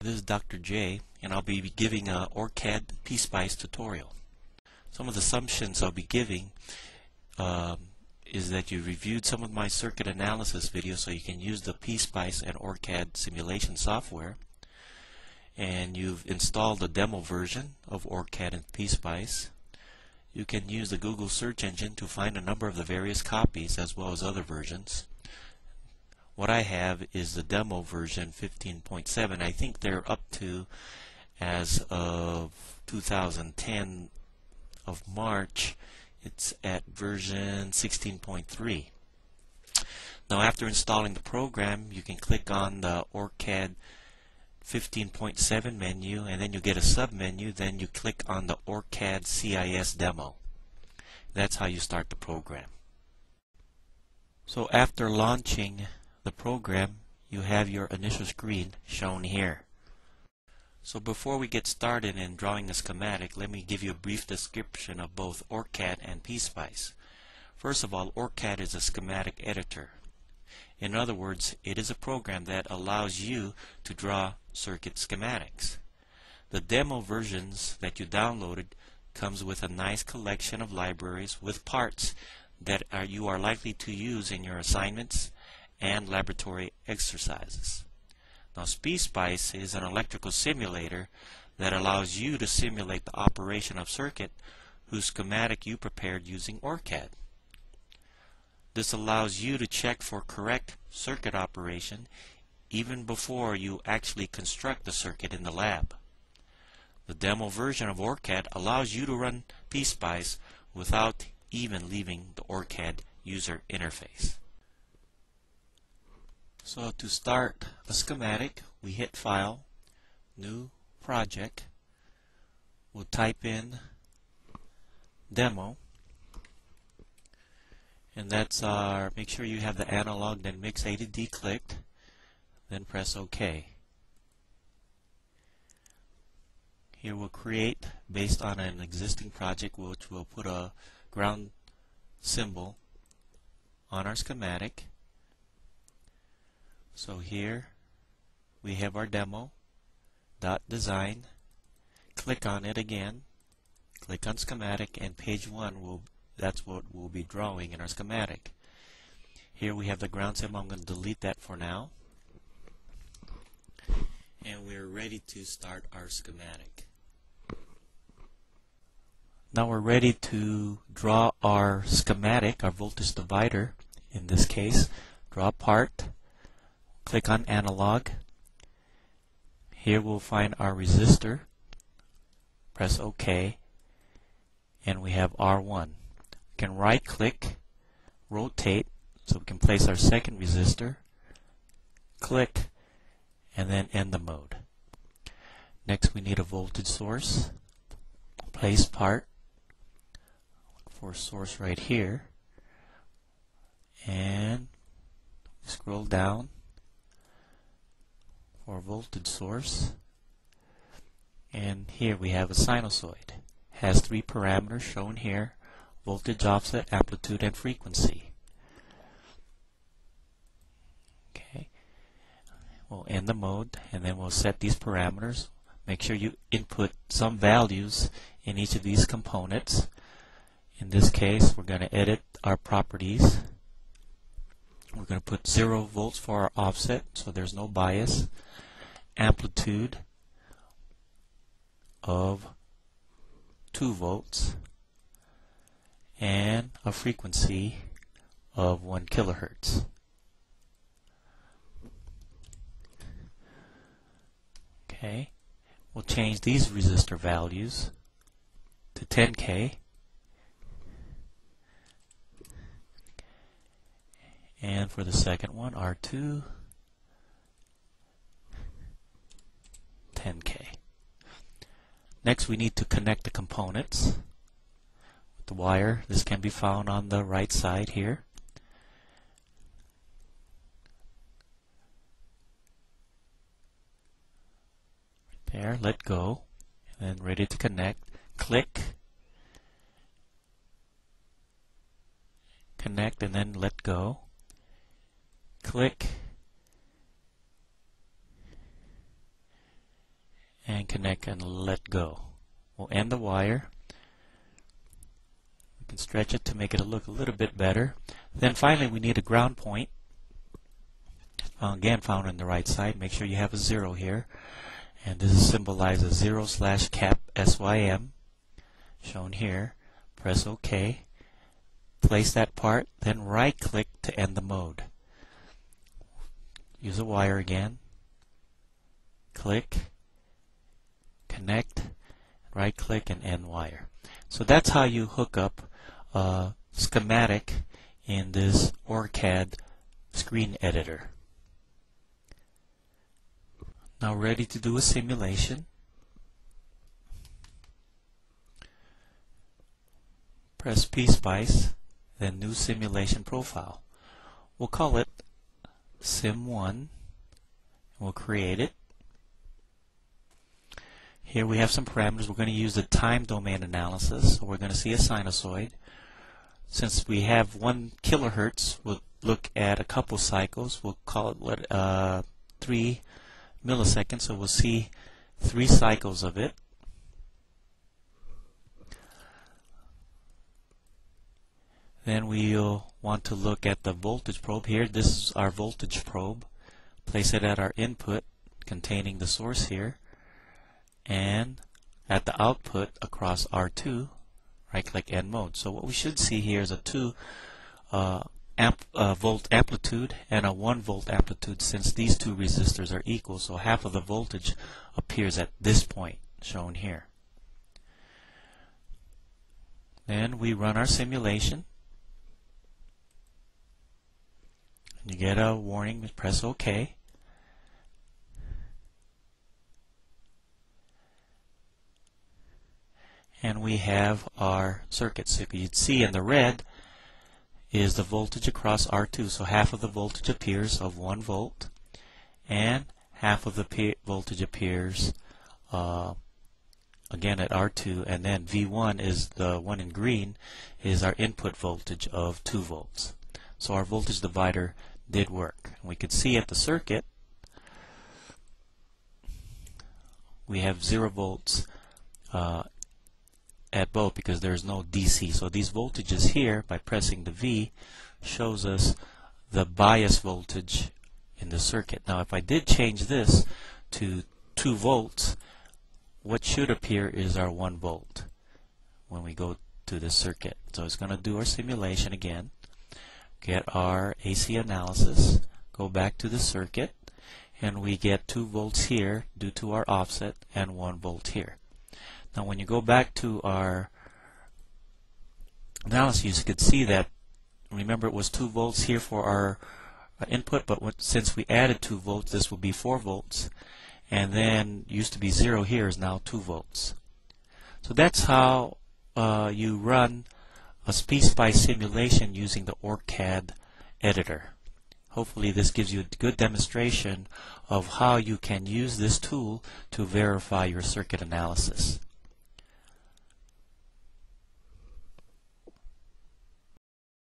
This is Dr. J, and I'll be giving a OrCAD pspice tutorial. Some of the assumptions I'll be giving is that you reviewed some of my circuit analysis videos so you can use the pspice and OrCAD simulation software, and you've installed the demo version of OrCAD and pspice. You can use the Google search engine to find a number of the various copies as well as other versions. What I have is the demo version 15.7. I think they're up to, as of 2010 of March, it's at version 16.3. Now after installing the program, you can click on the OrCAD 15.7 menu, and then you get a sub-menu. Then you click on the OrCAD CIS demo. That's how you start the program. So after launching the program, you have your initial screen shown here. So before we get started in drawing a schematic, let me give you a brief description of both OrCAD and pspice. First of all, OrCAD is a schematic editor. In other words, it is a program that allows you to draw circuit schematics. The demo versions that you downloaded comes with a nice collection of libraries with parts that you are likely to use in your assignments and laboratory exercises. Now, pspice is an electrical simulator that allows you to simulate the operation of circuit whose schematic you prepared using OrCAD. This allows you to check for correct circuit operation even before you actually construct the circuit in the lab. The demo version of OrCAD allows you to run pspice without even leaving the OrCAD user interface. So to start a schematic, we hit File, New Project. We'll type in Demo, and that's make sure you have the analog then mix A to D clicked, then press OK. Here we'll create, based on an existing project, which we'll put a ground symbol on our schematic. So here we have our demo.design. Click on it again, click on schematic, and page 1 that's what we'll be drawing in our schematic. Here we have the ground symbol. I'm going to delete that for now, and we're ready to start our schematic. Now we're ready to draw our schematic, our voltage divider in this case. Draw a part. Click on Analog. Here we'll find our resistor. Press OK, and we have R1. We can right click, rotate, so we can place our second resistor. Click, and then end the mode. Next we need a voltage source. Place part. Look for a source right here, and scroll down for a voltage source, and here we have a sinusoid. Has 3 parameters shown here: voltage, offset, amplitude, and frequency. Okay, we'll end the mode, and then we'll set these parameters. Make sure you input some values in each of these components. In this case, we're going to edit our properties. We're going to put 0 volts for our offset, so there's no bias. Amplitude of 2 volts, and a frequency of 1 kilohertz. Okay, we'll change these resistor values to 10K, and for the second one, R2, 10K. Next we need to connect the components with the wire. This can be found on the right side here. Right there, let go, and then ready to connect. Click, connect, and then let go. Click, line connect and let go. We'll end the wire. We can stretch it to make it look a little bit better. Then finally we need a ground point. Again, found on the right side. Make sure you have a 0 here. And this is symbolized as 0/cap SYM, shown here. Press OK. Place that part, then right click to end the mode. Use a wire again. Click, connect, right click and end wire. So that's how you hook up a schematic in this OrCAD screen editor. Now ready to do a simulation. Press pspice, then new simulation profile. We'll call it Sim1. We'll create it. Here we have some parameters. We're going to use the time domain analysis. So we're going to see a sinusoid. Since we have 1 kilohertz, we'll look at a couple cycles. We'll call it 3 milliseconds. So we'll see 3 cycles of it. Then we'll want to look at the voltage probe. Here, this is our voltage probe. Place it at our input containing the source here, and at the output across R2, right click end mode. So what we should see here is a 2 volt amplitude and a 1 volt amplitude, since these 2 resistors are equal, so half of the voltage appears at this point shown here. Then we run our simulation. You get a warning, press OK. And we have our circuit. So you can see in the red is the voltage across R2. So half of the voltage appears of 1 volt, and half of the voltage appears again at R2, and then V1 is the one in green, is our input voltage of 2 volts. So our voltage divider did work. And we could see at the circuit we have 0 volts at both because there's no DC. So these voltages here, by pressing the V, shows us the bias voltage in the circuit. Now if I did change this to 2 volts, what should appear is our 1 volt when we go to the circuit. So it's going to do our simulation again, get our AC analysis, go back to the circuit, and we get 2 volts here due to our offset and 1 volt here. Now when you go back to our analysis, you could see that, remember, it was 2 volts here for our input, but since we added 2 volts, this will be 4 volts, and then used to be 0 here is now 2 volts. So that's how you run a pspice simulation using the OrCAD editor. Hopefully this gives you a good demonstration of how you can use this tool to verify your circuit analysis.